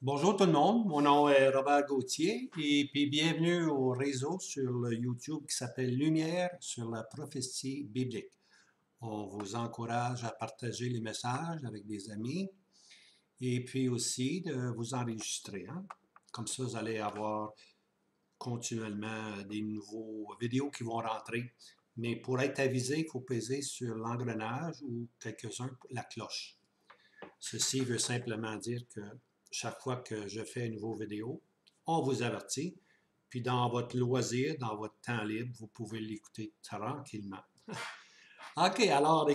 Bonjour tout le monde, mon nom est Robert Gauthier et puis bienvenue au réseau sur le YouTube qui s'appelle Lumière sur la prophétie biblique. On vous encourage à partager les messages avec des amis et puis aussi de vous enregistrer, hein. Comme ça, vous allez avoir continuellement des nouveaux vidéos qui vont rentrer. Mais pour être avisé, il faut peser sur l'engrenage ou quelques-uns la cloche. Ceci veut simplement dire que chaque fois que je fais une nouvelle vidéo, on vous avertit. Puis dans votre loisir, dans votre temps libre, vous pouvez l'écouter tranquillement. OK, alors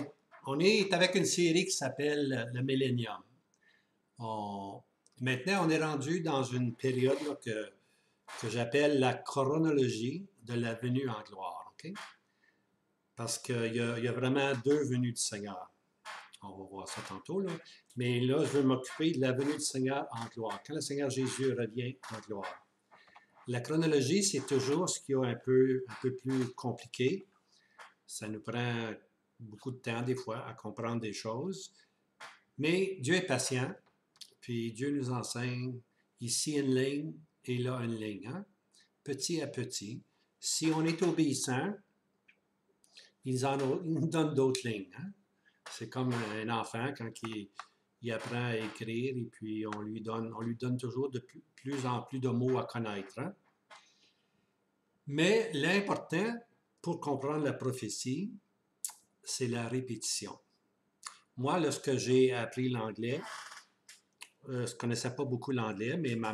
on est avec une série qui s'appelle le Millennium. On- Maintenant, on est rendu dans une période là, que j'appelle la chronologie de la venue en gloire. OK? Parce qu'il y a vraiment deux venues du Seigneur. On va voir ça tantôt, là. Mais là, je veux m'occuper de la venue du Seigneur en gloire. Quand le Seigneur Jésus revient en gloire. La chronologie, c'est toujours ce qui est un peu plus compliqué. Ça nous prend beaucoup de temps, des fois, à comprendre des choses. Mais Dieu est patient, puis Dieu nous enseigne ici une ligne et là une ligne, hein? Petit à petit. Si on est obéissant, il nous donne d'autres lignes, hein? C'est comme un enfant quand il apprend à écrire et puis on lui donne toujours de plus en plus de mots à connaître, hein? Mais l'important pour comprendre la prophétie, c'est la répétition. Moi, lorsque j'ai appris l'anglais, je ne connaissais pas beaucoup l'anglais, mais ma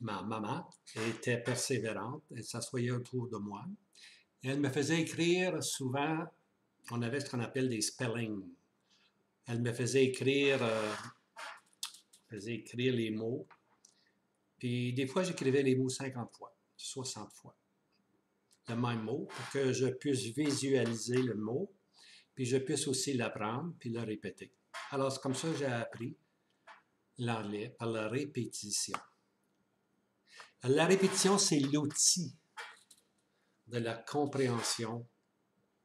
maman, était persévérante. Elle s'assoyait autour de moi. Et elle me faisait écrire souvent, on avait ce qu'on appelle des spellings. Elle me faisait écrire les mots. Puis des fois, j'écrivais les mots 50 fois, 60 fois. Le même mot, pour que je puisse visualiser le mot, puis je puisse aussi l'apprendre, puis le répéter. Alors, c'est comme ça que j'ai appris l'anglais, par la répétition. La répétition, c'est l'outil de la compréhension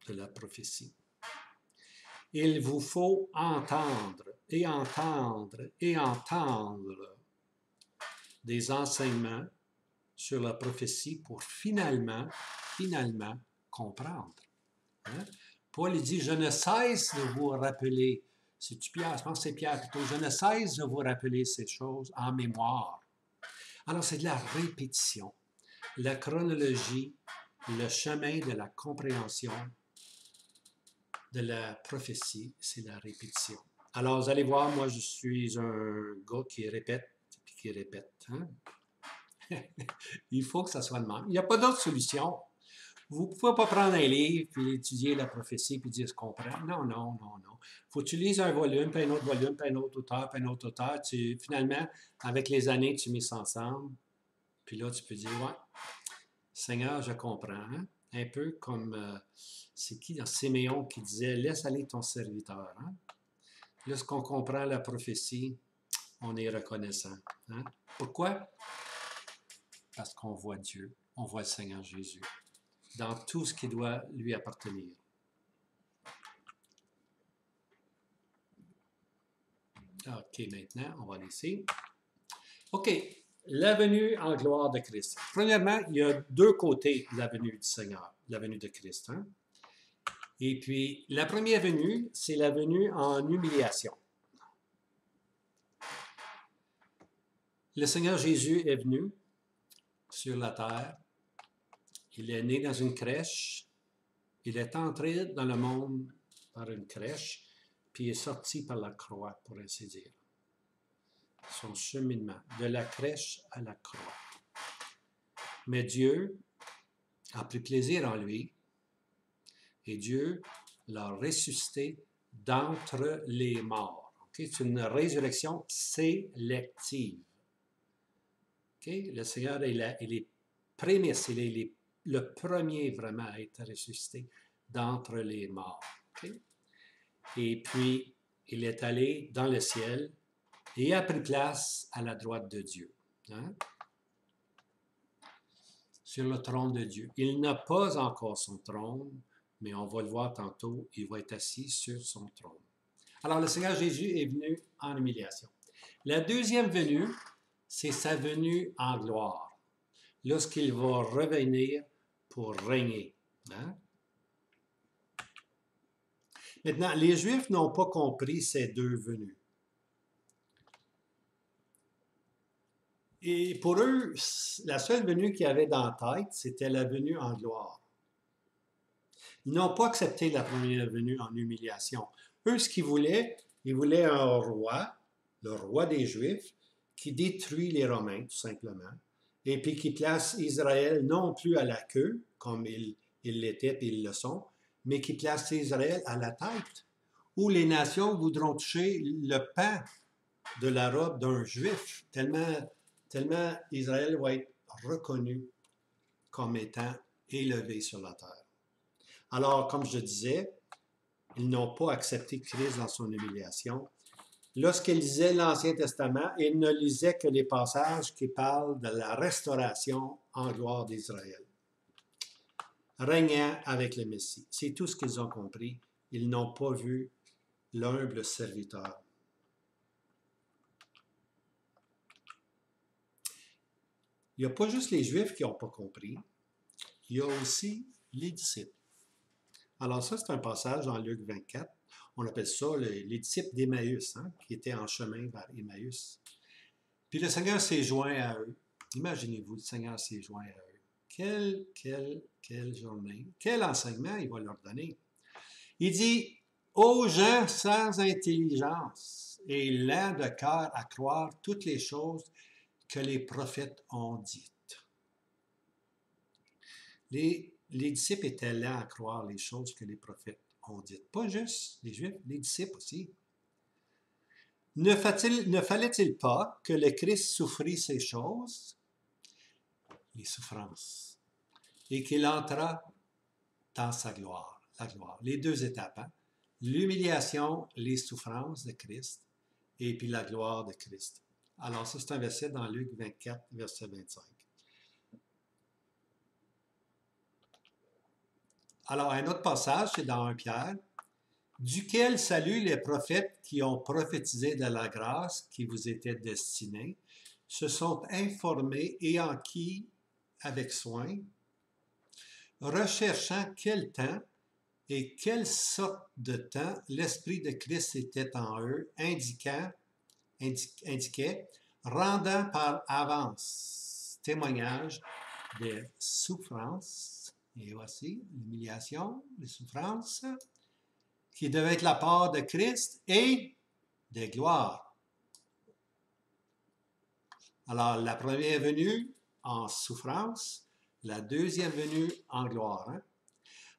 de la prophétie. Il vous faut entendre et entendre et entendre des enseignements sur la prophétie pour finalement comprendre. Hein? Paul il dit, je ne cesse de vous rappeler, c'est-tu Pierre, je pense que c'est Pierre plutôt, je ne cesse de vous rappeler ces choses en mémoire. Alors c'est de la répétition, la chronologie, le chemin de la compréhension de la prophétie, c'est la répétition. Alors vous allez voir, moi je suis un gars qui répète, puis qui répète. Hein? Il faut que ça soit le même. Il n'y a pas d'autre solution. Vous ne pouvez pas prendre un livre, puis étudier la prophétie, puis dire ce qu'on prend. Non, non, non, non. Faut que tu lises un volume, puis un autre volume, puis un autre auteur, puis un autre auteur. Finalement, avec les années, tu mets ça ensemble. Puis là, tu peux dire, ouais, Seigneur, je comprends. Hein? Un peu comme, c'est qui dans Siméon qui disait, laisse aller ton serviteur. Hein? Lorsqu'on comprend la prophétie, on est reconnaissant. Hein? Pourquoi? Parce qu'on voit Dieu, on voit le Seigneur Jésus dans tout ce qui doit lui appartenir. OK, maintenant, on va laisser. OK, la venue en gloire de Christ. Premièrement, il y a deux côtés de la venue du Seigneur, la venue de Christ. Hein? Et puis, la première venue, c'est la venue en humiliation. Le Seigneur Jésus est venu sur la terre. Il est né dans une crèche. Il est entré dans le monde par une crèche, puis est sorti par la croix, pour ainsi dire. Son cheminement, de la crèche à la croix. Mais Dieu a pris plaisir en lui et Dieu l'a ressuscité d'entre les morts. Okay? C'est une résurrection sélective. Okay? Le Seigneur il est prémisse, il est le premier vraiment à être ressuscité d'entre les morts. Okay? Et puis, il est allé dans le ciel et a pris place à la droite de Dieu. Hein? Sur le trône de Dieu. Il n'a pas encore son trône, mais on va le voir tantôt, il va être assis sur son trône. Alors, le Seigneur Jésus est venu en humiliation. La deuxième venue, c'est sa venue en gloire, lorsqu'il va revenir pour régner. Hein? Maintenant, les Juifs n'ont pas compris ces deux venues. Et pour eux, la seule venue qu'ils avaient dans la tête, c'était la venue en gloire. Ils n'ont pas accepté la première venue en humiliation. Eux, ce qu'ils voulaient, ils voulaient un roi, le roi des Juifs, qui détruit les Romains, tout simplement, et puis qui place Israël non plus à la queue, comme ils l'étaient et ils le sont, mais qui place Israël à la tête, où les nations voudront toucher le pan de la robe d'un Juif, tellement Israël va être reconnu comme étant élevé sur la terre. Alors, comme je disais, ils n'ont pas accepté Christ dans son humiliation. Lorsqu'ils lisaient l'Ancien Testament, ils ne lisaient que les passages qui parlent de la restauration en gloire d'Israël, régnant avec le Messie. C'est tout ce qu'ils ont compris. Ils n'ont pas vu l'humble serviteur. Il n'y a pas juste les Juifs qui n'ont pas compris, il y a aussi les disciples. Alors ça, c'est un passage dans Luc 24. On appelle ça les disciples d'Emmaüs, hein, qui étaient en chemin vers Emmaüs. Puis le Seigneur s'est joint à eux. Imaginez-vous, le Seigneur s'est joint à eux. Quelle journée, quel enseignement il va leur donner. Il dit, aux gens sans intelligence et lents de cœur à croire toutes les choses que les prophètes ont dites. Les disciples étaient lents à croire les choses que les prophètes ont dites. Pas juste les Juifs, les disciples aussi. Ne fallait-il pas que le Christ souffrit ces choses, les souffrances, et qu'il entra dans sa gloire, la gloire. Les deux étapes, hein? L'humiliation, les souffrances de Christ, et puis la gloire de Christ. Alors ça, c'est un verset dans Luc 24, verset 25. Alors, un autre passage, c'est dans 1 Pierre, duquel saluent les prophètes qui ont prophétisé de la grâce qui vous était destinée, se sont informés et enquis avec soin, recherchant quel temps et quelle sorte de temps l'Esprit de Christ était en eux, indiquait, rendant par avance témoignage des souffrances, et voici l'humiliation, les souffrances, qui devaient être la part de Christ et des gloires. Alors, la première venue en souffrance, la deuxième venue en gloire. Hein?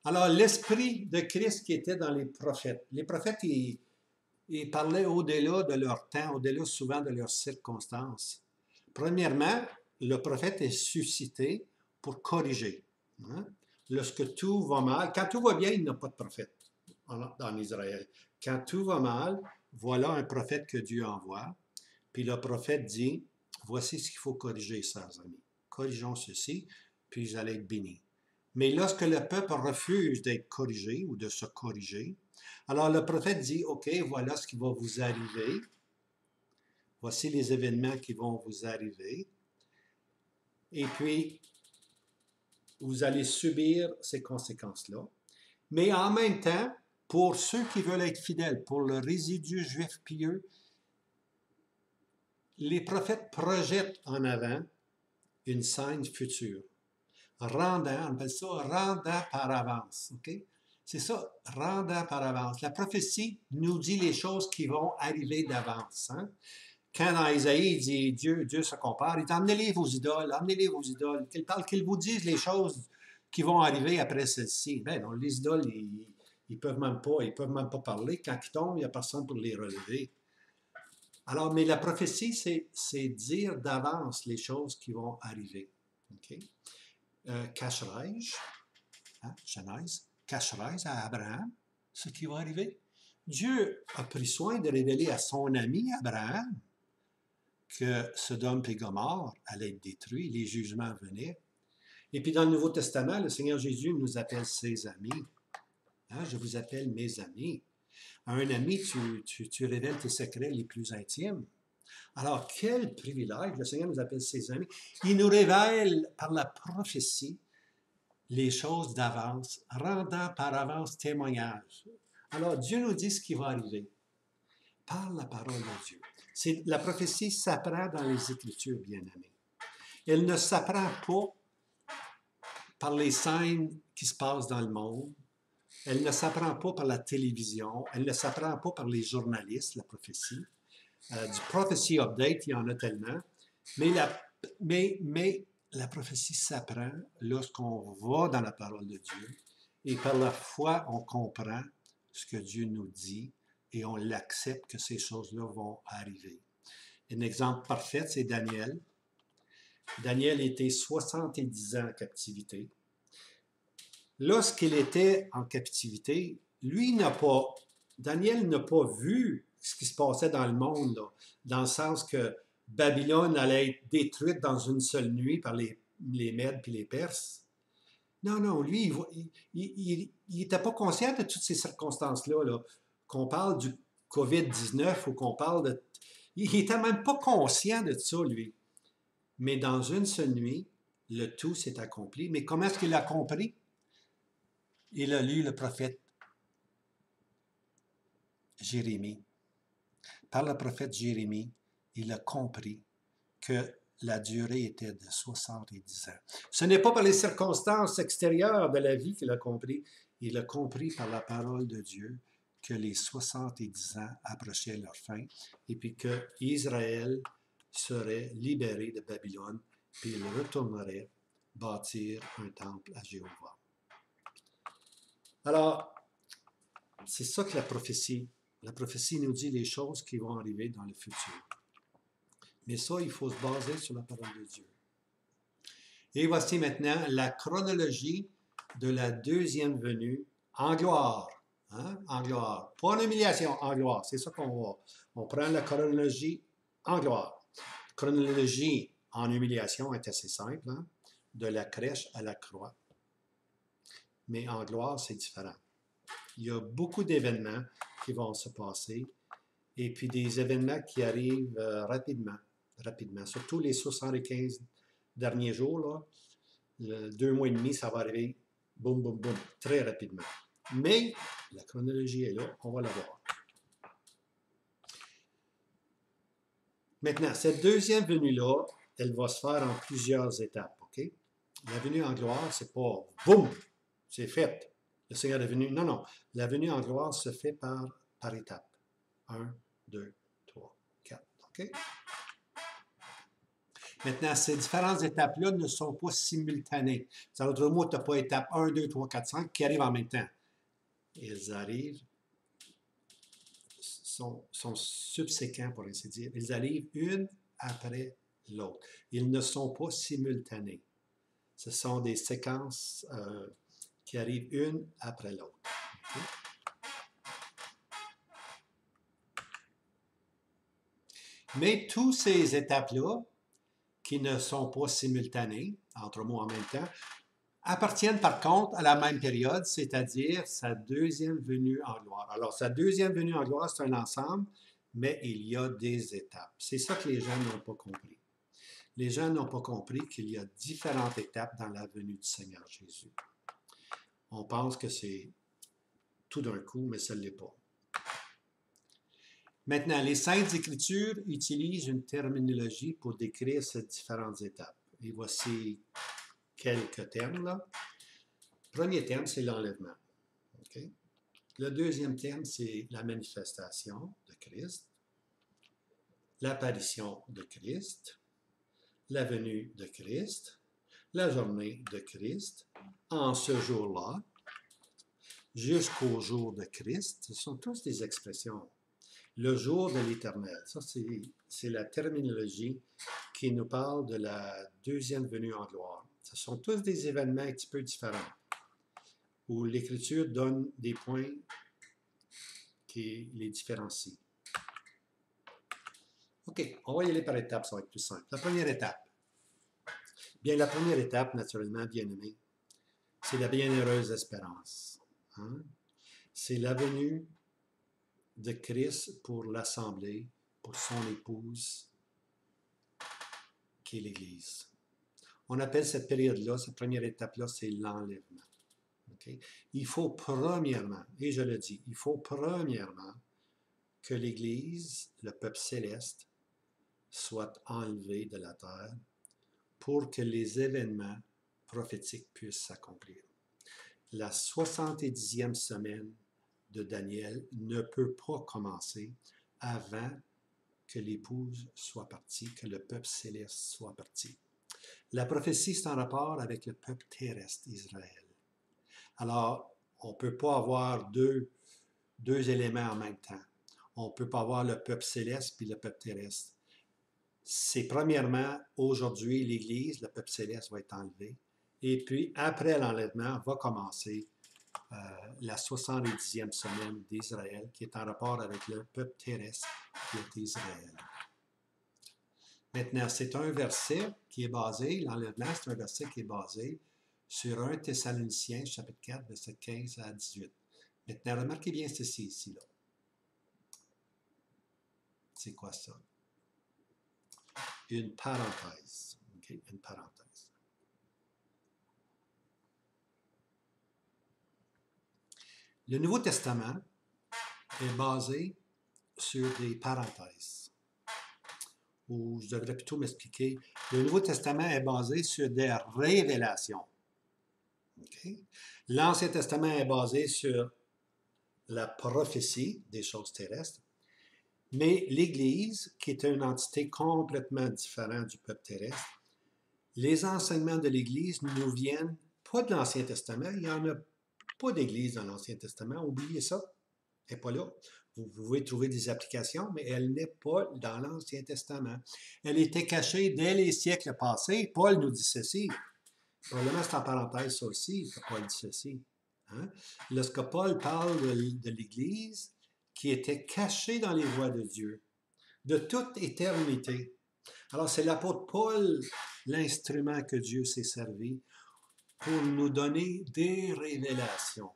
Alors, l'esprit de Christ qui était dans les prophètes. Les prophètes, ils parlaient au-delà de leur temps, au-delà souvent de leurs circonstances. Premièrement, le prophète est suscité pour corriger. Hein? Lorsque tout va mal, quand tout va bien, il n'y a pas de prophète en Israël. Quand tout va mal, voilà un prophète que Dieu envoie. Puis le prophète dit, voici ce qu'il faut corriger, chers amis. Corrigeons ceci, puis vous allez être bénis. Mais lorsque le peuple refuse d'être corrigé ou de se corriger, alors le prophète dit, OK, voilà ce qui va vous arriver. Voici les événements qui vont vous arriver. Et puis, vous allez subir ces conséquences-là. Mais en même temps, pour ceux qui veulent être fidèles, pour le résidu juif pieux, les prophètes projettent en avant une scène future. Rendant, on appelle ça rendant par avance. Okay? C'est ça, rendant par avance. La prophétie nous dit les choses qui vont arriver d'avance. Hein? Quand dans Isaïe, il dit Dieu se compare, il dit emmenez-les vos idoles, qu'il vous dise les choses qui vont arriver après celle-ci. Ben non, les idoles, ils peuvent même pas parler. Quand ils tombent, il n'y a personne pour les relever. Alors, mais la prophétie, c'est dire d'avance les choses qui vont arriver. Okay? Cacherai-je, hein, Genèse, cacherai-je à Abraham ce qui va arriver? Dieu a pris soin de révéler à son ami Abraham que Sodome et Gomorrhe allaient être détruits, les jugements venaient. Et puis dans le Nouveau Testament, le Seigneur Jésus nous appelle ses amis. Hein, je vous appelle mes amis. À un ami, tu révèles tes secrets les plus intimes. Alors, quel privilège! Le Seigneur nous appelle ses amis. Il nous révèle par la prophétie les choses d'avance, rendant par avance témoignage. Alors, Dieu nous dit ce qui va arriver par la parole de Dieu. La prophétie s'apprend dans les Écritures, bien-aimés. Elle ne s'apprend pas par les scènes qui se passent dans le monde. Elle ne s'apprend pas par la télévision. Elle ne s'apprend pas par les journalistes, la prophétie. Du prophecy update, il y en a tellement. Mais la prophétie s'apprend lorsqu'on va dans la parole de Dieu et par la foi, on comprend ce que Dieu nous dit et on l'accepte que ces choses-là vont arriver. Un exemple parfait, c'est Daniel. Daniel était 70 ans en captivité. Lorsqu'il était en captivité, Daniel n'a pas vu ce qui se passait dans le monde, là, dans le sens que Babylone allait être détruite dans une seule nuit par les Mèdes et les Perses. Non, lui, il n'était pas conscient de toutes ces circonstances-là, là, qu'on parle du COVID-19 ou qu'on parle de... Il n'était même pas conscient de ça, lui. Mais dans une seule nuit, le tout s'est accompli. Mais comment est-ce qu'il a compris? Il a lu le prophète Jérémie. Par le prophète Jérémie, il a compris que la durée était de 70 ans. Ce n'est pas par les circonstances extérieures de la vie qu'il a compris. Il a compris par la parole de Dieu que les 70 ans approchaient leur fin et puis que Israël serait libéré de Babylone puis il retournerait bâtir un temple à Jéhovah. Alors, c'est ça que la prophétie nous dit les choses qui vont arriver dans le futur. Mais ça, il faut se baser sur la parole de Dieu. Et voici maintenant la chronologie de la deuxième venue en gloire. Hein? En gloire. Pas en humiliation, en gloire. C'est ça qu'on voit. On prend la chronologie en gloire. La chronologie en humiliation est assez simple. Hein? De la crèche à la croix. Mais en gloire, c'est différent. Il y a beaucoup d'événements qui vont se passer et puis des événements qui arrivent rapidement. Surtout les 75 derniers jours, là, 2 mois et demi, ça va arriver boum, boum, boum, très rapidement. Mais la chronologie est là, on va la voir. Maintenant, cette deuxième venue-là, elle va se faire en plusieurs étapes, OK? La venue en gloire, c'est pas boum, c'est fait. Le Seigneur est venu. Non. La venue en gloire se fait par étapes. 1, 2, 3, 4. OK? Maintenant, ces différentes étapes-là ne sont pas simultanées. Ça veut dire, tu n'as pas étape 1, 2, 3, 4, 5 qui arrivent en même temps. Ils arrivent, sont subséquents, pour ainsi dire. Ils arrivent une après l'autre. Ils ne sont pas simultanés. Ce sont des séquences qui arrivent une après l'autre. Okay? Mais toutes ces étapes-là, qui ne sont pas simultanées, entre mots en même temps, appartiennent par contre à la même période, c'est-à-dire sa deuxième venue en gloire. Alors, sa deuxième venue en gloire, c'est un ensemble, mais il y a des étapes. C'est ça que les gens n'ont pas compris. Les gens n'ont pas compris qu'il y a différentes étapes dans la venue du Seigneur Jésus. On pense que c'est tout d'un coup, mais ça ne l'est pas. Maintenant, les Saintes Écritures utilisent une terminologie pour décrire ces différentes étapes. Et voici quelques termes, là. Le premier terme, c'est l'enlèvement. Okay? Le deuxième terme, c'est la manifestation de Christ, l'apparition de Christ, la venue de Christ, la journée de Christ, en ce jour-là, jusqu'au jour de Christ. Ce sont tous des expressions. Le jour de l'Éternel, ça c'est la terminologie qui nous parle de la deuxième venue en gloire. Ce sont tous des événements un petit peu différents, où l'Écriture donne des points qui les différencient. OK, on va y aller par étapes, ça va être plus simple. La première étape. Bien, la première étape, naturellement, bien-aimé, c'est la bienheureuse espérance. Hein? C'est la venue de Christ pour l'Assemblée pour son épouse, qui est l'Église. On appelle cette période-là, cette première étape-là, c'est l'enlèvement. Okay? Il faut premièrement, et je le dis, il faut premièrement que l'Église, le peuple céleste, soit enlevé de la terre pour que les événements prophétiques puissent s'accomplir. La 70e semaine de Daniel ne peut pas commencer avant que l'épouse soit partie, que le peuple céleste soit parti. La prophétie, c'est en rapport avec le peuple terrestre Israël. Alors, on ne peut pas avoir deux éléments en même temps. On ne peut pas avoir le peuple céleste puis le peuple terrestre. C'est premièrement, aujourd'hui, l'Église, le peuple céleste va être enlevé. Et puis, après l'enlèvement, va commencer la 70e semaine d'Israël, qui est en rapport avec le peuple terrestre qui est Israël. Maintenant, c'est un verset qui est basé, l'enlèvement, c'est un verset qui est basé sur 1 Thessaloniciens, chapitre 4, verset 15 à 18. Maintenant, remarquez bien ceci ici, là. C'est quoi ça? Une parenthèse. Okay? Une parenthèse. Le Nouveau Testament est basé sur des parenthèses. Ou je devrais plutôt m'expliquer. Le Nouveau Testament est basé sur des révélations. Okay? L'Ancien Testament est basé sur la prophétie des choses terrestres. Mais l'Église, qui est une entité complètement différente du peuple terrestre, les enseignements de l'Église nous viennent pas de l'Ancien Testament. Il n'y en a pas d'Église dans l'Ancien Testament. Oubliez ça. Elle n'est pas là. Vous pouvez trouver des applications, mais elle n'est pas dans l'Ancien Testament. Elle était cachée dès les siècles passés. Paul nous dit ceci. Probablement, c'est en parenthèse ça aussi que Paul dit ceci. Hein? Lorsque Paul parle de l'Église qui était cachée dans les voies de Dieu, de toute éternité. Alors, c'est l'apôtre Paul, l'instrument que Dieu s'est servi pour nous donner des révélations.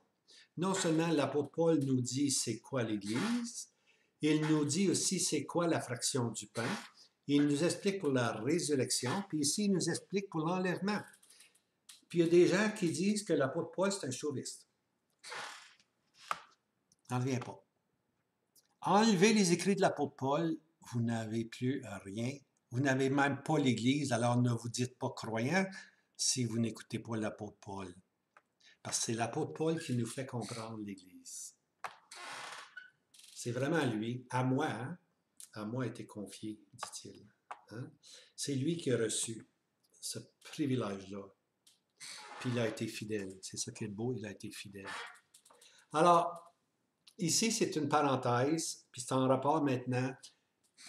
Non seulement l'apôtre Paul nous dit c'est quoi l'Église, il nous dit aussi c'est quoi la fraction du pain, il nous explique pour la résurrection, puis ici il nous explique pour l'enlèvement. Puis il y a des gens qui disent que l'apôtre Paul c'est un chauviste. N'en reviens pas. Enlevez les écrits de l'apôtre Paul, vous n'avez plus rien. Vous n'avez même pas l'Église, alors ne vous dites pas croyant si vous n'écoutez pas l'apôtre Paul. Parce que c'est l'apôtre Paul qui nous fait comprendre l'Église. C'est vraiment lui. À moi, hein? À moi a été confié, dit-il. Hein? C'est lui qui a reçu ce privilège-là. Puis il a été fidèle. C'est ça qui est beau, il a été fidèle. Alors, ici, c'est une parenthèse, puis c'est en rapport maintenant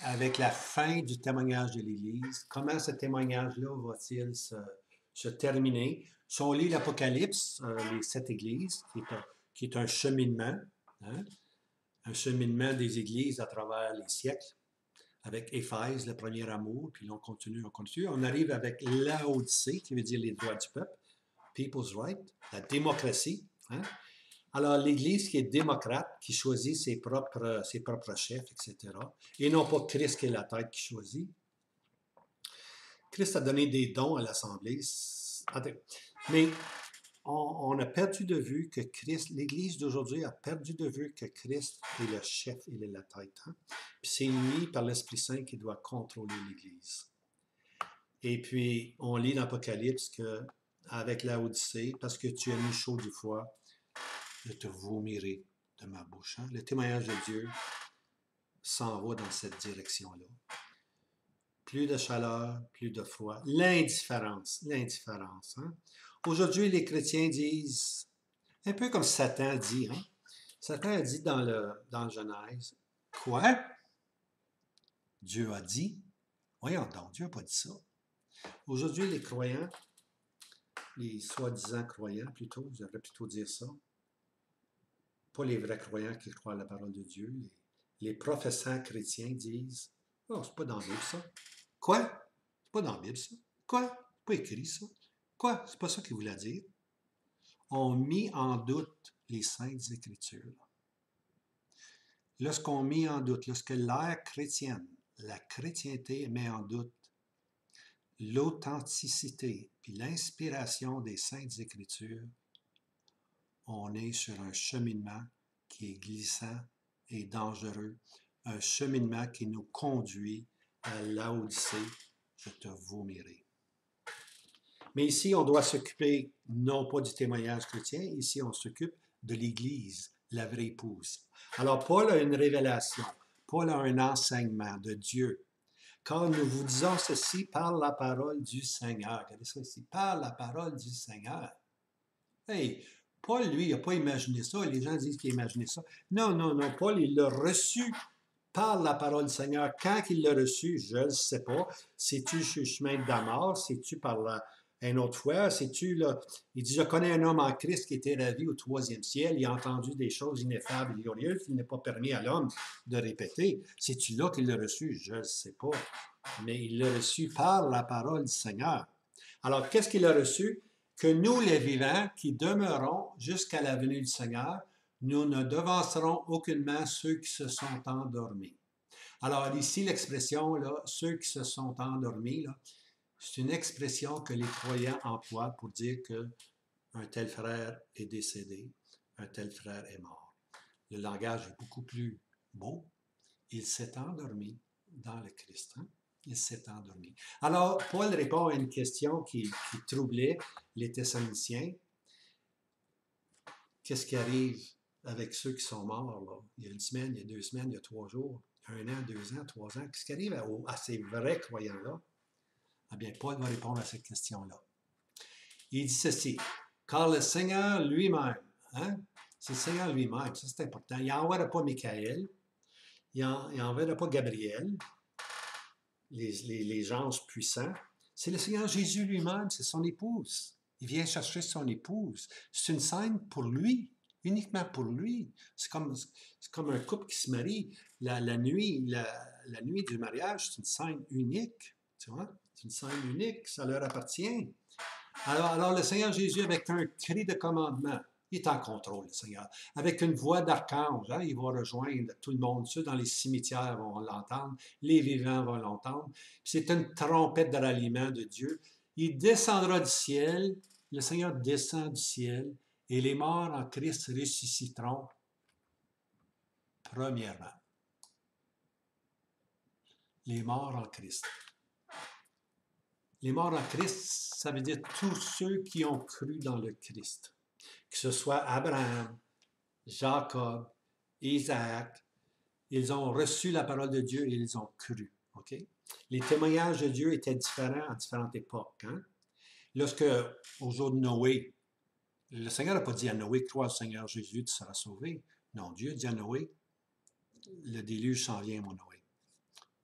avec la fin du témoignage de l'Église. Comment ce témoignage-là va-t-il se terminer? Si on lit l'Apocalypse, les 7 églises, qui est un cheminement, hein? Un cheminement des églises à travers les siècles, avec Éphèse, le premier amour, puis on continue. On arrive avec Laodicée, qui veut dire les droits du peuple, People's Right, la démocratie. Hein? Alors, l'Église qui est démocrate, qui choisit ses propres chefs, etc. Et non pas Christ qui est la tête qui choisit. Christ a donné des dons à l'Assemblée. Mais on a perdu de vue que Christ, l'Église d'aujourd'hui a perdu de vue que Christ est le chef, il est la tête. Hein? Puis c'est lui, par l'Esprit Saint, qui doit contrôler l'Église. Et puis, on lit dans l'Apocalypse qu'avec Laodicée, parce que tu as mis chaud du foie, je te vomirai de ma bouche. Hein? Le témoignage de Dieu s'en va dans cette direction-là. Plus de chaleur, plus de froid. L'indifférence. Hein? Aujourd'hui, les chrétiens disent, un peu comme Satan dit, hein? Satan a dit dans le Genèse, quoi? Dieu a dit? Voyons donc, Dieu n'a pas dit ça. Aujourd'hui, les croyants, les soi-disant croyants plutôt, je devrais plutôt dire ça, pas les vrais croyants qui croient à la parole de Dieu, les professants chrétiens disent, oh, c'est pas dans la Bible ça. Quoi? C'est pas dans la Bible ça. Quoi? C'est pas écrit ça. Quoi? C'est pas ça qu'il voulait dire. On mis en doute les Saintes Écritures. lorsqu'on met en doute, lorsque l'ère chrétienne, la chrétienté met en doute l'authenticité puis l'inspiration des Saintes Écritures, on est sur un cheminement qui est glissant et dangereux, un cheminement qui nous conduit à Laodicée, je te vomirai. Mais ici, on doit s'occuper non pas du témoignage chrétien, ici on s'occupe de l'Église, la vraie épouse. Alors Paul a une révélation, Paul a un enseignement de Dieu. Quand nous vous disons ceci par la parole du Seigneur. Regardez ça ici, par la parole du Seigneur. Hey, Paul, lui, il n'a pas imaginé ça. Les gens disent qu'il a imaginé ça. Non, non, non. Paul, il l'a reçu par la parole du Seigneur. Quand il l'a reçu, je ne sais pas. C'est-tu sur le chemin de Damas? C'est-tu par une autre fois? C'est-tu là? Il dit, je connais un homme en Christ qui était ravi au troisième ciel. Il a entendu des choses ineffables et glorieuses qu'il n'est pas permis à l'homme de répéter. C'est-tu là qu'il l'a reçu? Je ne sais pas. Mais il l'a reçu par la parole du Seigneur. Alors, qu'est-ce qu'il a reçu? Que nous, les vivants, qui demeurons jusqu'à la venue du Seigneur, nous ne devancerons aucunement ceux qui se sont endormis. Alors ici, l'expression, là, ceux qui se sont endormis, là, c'est une expression que les croyants emploient pour dire qu'un tel frère est décédé, un tel frère est mort. Le langage est beaucoup plus beau. Il s'est endormi dans le Christ. Hein? Il s'est endormi. Alors, Paul répond à une question qui troublait les Thessaloniciens. Qu'est-ce qui arrive avec ceux qui sont morts, là? Il y a une semaine, il y a 2 semaines, il y a 3 jours, 1 an, 2 ans, 3 ans. Qu'est-ce qui arrive à ces vrais croyants-là? Eh bien, Paul va répondre à cette question-là. Il dit ceci, car le Seigneur lui-même, hein? C'est le Seigneur lui-même, ça c'est important. Il n'enverra pas Michael, il n'enverra pas Gabriel, les anges puissants. C'est le Seigneur Jésus lui-même, c'est son épouse. Il vient chercher son épouse. C'est une scène pour lui, uniquement pour lui. C'est comme un couple qui se marie. La nuit du mariage, c'est une scène unique. Tu vois? C'est une scène unique, ça leur appartient. Alors le Seigneur Jésus, avec un cri de commandement, il est en contrôle, le Seigneur. Avec une voix d'archange, hein, il va rejoindre tout le monde. Ceux dans les cimetières vont l'entendre, les vivants vont l'entendre. C'est une trompette de ralliement de Dieu. Il descendra du ciel, le Seigneur descend du ciel, et les morts en Christ ressusciteront premièrement. Les morts en Christ. Les morts en Christ, ça veut dire tous ceux qui ont cru dans le Christ. Que ce soit Abraham, Jacob, Isaac, ils ont reçu la parole de Dieu et ils ont cru. Okay? Les témoignages de Dieu étaient différents à différentes époques. Hein? Lorsque, au jour de Noé, le Seigneur n'a pas dit à Noé, crois au Seigneur Jésus, tu seras sauvé. Non, Dieu dit à Noé, le déluge s'en vient, mon Noé.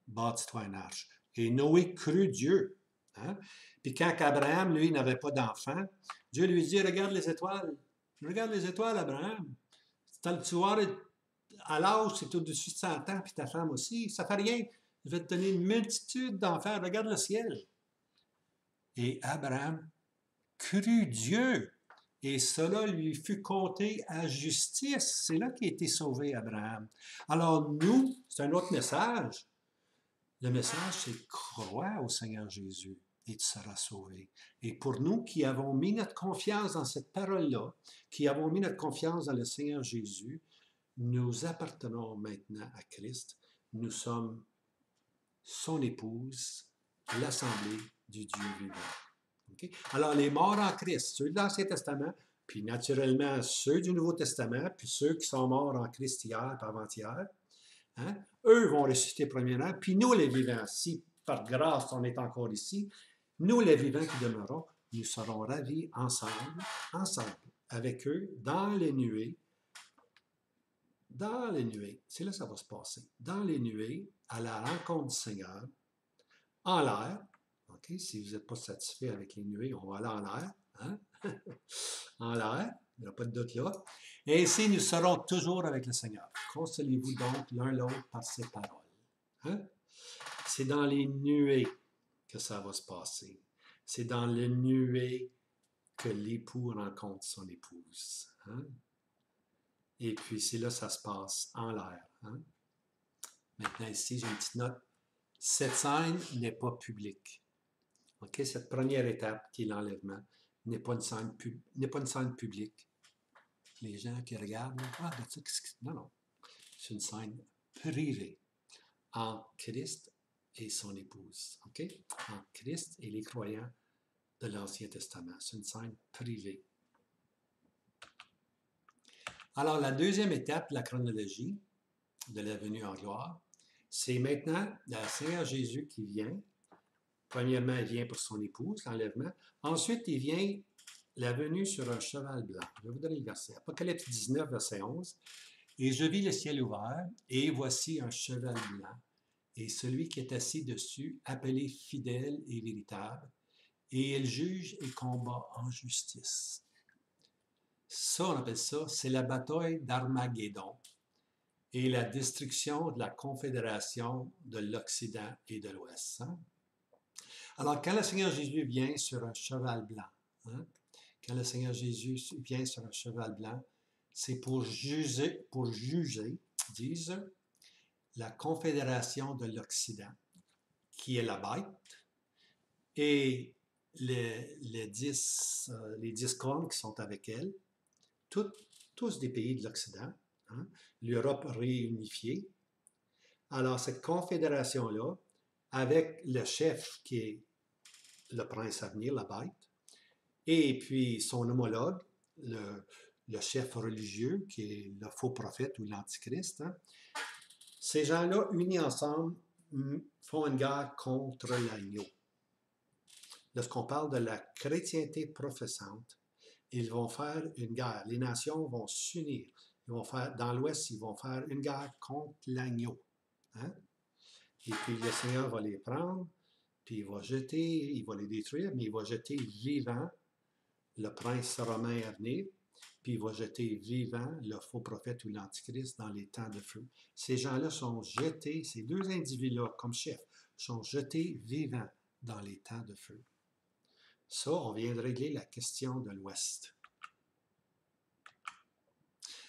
Bâtis-toi une arche. Et Noé crut Dieu. Hein? Puis quand Abraham, lui, n'avait pas d'enfant, Dieu lui dit, regarde les étoiles. Regarde les étoiles, Abraham. Tu vois, à l'âge, c'est au-dessus de 100 ans, puis ta femme aussi. Ça ne fait rien. Je vais te donner une multitude d'enfants. Regarde le ciel. Et Abraham crut Dieu. Et cela lui fut compté à justice. C'est là qu'il a été sauvé, Abraham. Alors nous, c'est un autre message. Le message, c'est crois au Seigneur Jésus et tu seras sauvé. Et pour nous qui avons mis notre confiance dans cette parole-là, qui avons mis notre confiance dans le Seigneur Jésus, nous appartenons maintenant à Christ. Nous sommes son épouse, l'assemblée du Dieu vivant. Okay? Alors, les morts en Christ, ceux de l'Ancien Testament, puis naturellement ceux du Nouveau Testament, puis ceux qui sont morts en Christ hier et avant-hier, hein, eux vont ressusciter premièrement, puis nous les vivants, si par grâce on est encore ici, nous les vivants qui demeurons, nous serons ravis ensemble, avec eux, dans les nuées, c'est là que ça va se passer, dans les nuées, à la rencontre du Seigneur, en l'air. Okay? Si vous n'êtes pas satisfait avec les nuées, on va aller en l'air. Hein? En l'air, il n'y a pas de doute là. Et ainsi, nous serons toujours avec le Seigneur. Consolez-vous donc l'un l'autre par ces paroles. Hein? C'est dans les nuées que ça va se passer. C'est dans les nuées que l'époux rencontre son épouse. Hein? Et puis, c'est là que ça se passe en l'air. Hein? Maintenant, ici, j'ai une petite note. Cette scène n'est pas publique. Okay? Cette première étape, qui est l'enlèvement, n'est pas une scène publique. Les gens qui regardent, non, non. C'est une scène privée entre Christ et son épouse. Okay? Entre Christ et les croyants de l'Ancien Testament. C'est une scène privée. Alors, la deuxième étape de la chronologie de la venue en gloire, c'est maintenant le Seigneur Jésus qui vient. Premièrement, il vient pour son épouse, l'enlèvement. Ensuite, il vient la venue sur un cheval blanc. Je vais vous donner le verset. Apocalypse 19, verset 11. Et je vis le ciel ouvert, et voici un cheval blanc, et celui qui est assis dessus, appelé fidèle et véritable, et il juge et combat en justice. Ça, on appelle ça, c'est la bataille d'Armageddon et la destruction de la confédération de l'Occident et de l'Ouest. Hein? Alors, quand le Seigneur Jésus vient sur un cheval blanc, hein, quand le Seigneur Jésus vient sur un cheval blanc, c'est pour juger, disent, la confédération de l'Occident, qui est la bête, et les 10 cornes qui sont avec elle, tous des pays de l'Occident, hein, l'Europe réunifiée. Alors, cette confédération-là, avec le chef qui est le prince à venir, la bête, et puis son homologue, le chef religieux, qui est le faux prophète ou l'antichrist, hein, ces gens-là, unis ensemble, font une guerre contre l'agneau. Lorsqu'on parle de la chrétienté professante, ils vont faire une guerre. Les nations vont s'unir. Ils vont faire, dans l'Ouest, ils vont faire une guerre contre l'agneau. Hein? Et puis le Seigneur va les prendre, puis il va les détruire, mais il va jeter vivant le prince romain à venir, puis il va jeter vivant le faux prophète ou l'antichrist dans les temps de feu. Ces gens-là sont jetés, ces deux individus-là, comme chefs, sont jetés vivants dans les temps de feu. Ça, on vient de régler la question de l'Ouest.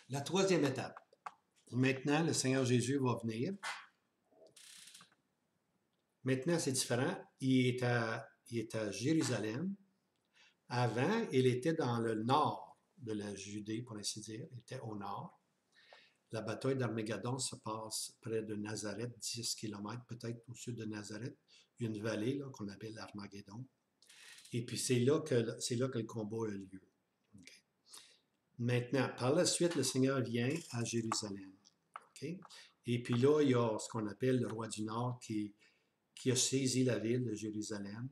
La troisième étape. Maintenant, le Seigneur Jésus va venir. Maintenant, c'est différent. Il est à Jérusalem. Avant, il était dans le nord de la Judée, pour ainsi dire. Il était au nord. La bataille d'Armageddon se passe près de Nazareth, 10 km peut-être au sud de Nazareth. Il y a une vallée qu'on appelle Armageddon. Et puis, c'est là que le combat a lieu. Okay. Maintenant, par la suite, le Seigneur vient à Jérusalem. Okay? Et puis là, il y a ce qu'on appelle le roi du Nord qui a saisi la ville de Jérusalem.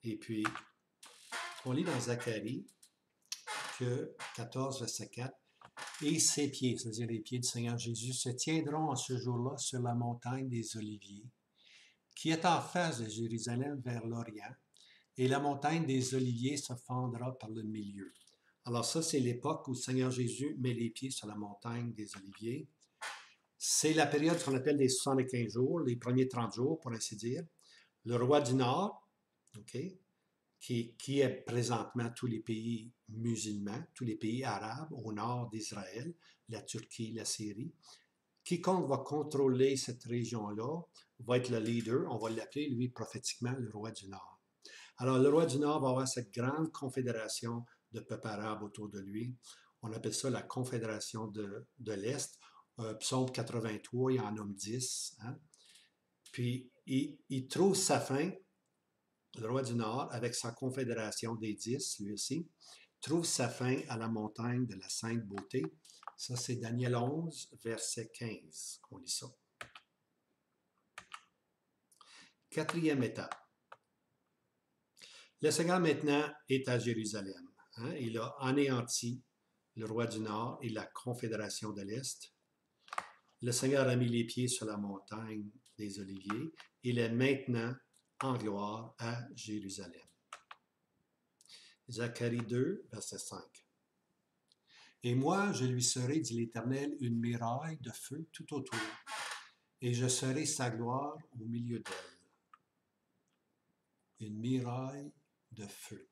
Et puis, on lit dans Zacharie que 14, verset 4, « Et ses pieds, c'est-à-dire les pieds du Seigneur Jésus, se tiendront en ce jour-là sur la montagne des Oliviers, qui est en face de Jérusalem vers l'Orient, et la montagne des Oliviers se fendra par le milieu. » Alors ça, c'est l'époque où le Seigneur Jésus met les pieds sur la montagne des Oliviers. C'est la période qu'on appelle les 75 jours, les premiers 30 jours, pour ainsi dire. Le roi du Nord, okay, qui est présentement tous les pays musulmans, tous les pays arabes au nord d'Israël, la Turquie, la Syrie. Quiconque va contrôler cette région-là va être le leader, on va l'appeler, lui, prophétiquement, le roi du Nord. Alors, le roi du Nord va avoir cette grande confédération de peuples arabes autour de lui. On appelle ça la confédération de l'Est. Psaume 83, il en nomme 10. Hein? Puis, il trouve sa fin, le roi du Nord, avec sa confédération des 10, lui aussi, trouve sa fin à la montagne de la Sainte Beauté. Ça, c'est Daniel 11, verset 15, qu'on lit ça. Quatrième étape. Le Seigneur maintenant est à Jérusalem. Hein? Il a anéanti le roi du Nord et la confédération de l'Est. Le Seigneur a mis les pieds sur la montagne des Oliviers. Il est maintenant en gloire à Jérusalem. Zacharie 2, verset 5. Et moi, je lui serai, dit l'Éternel, une muraille de feu tout autour, et je serai sa gloire au milieu d'elle. Une muraille de feu.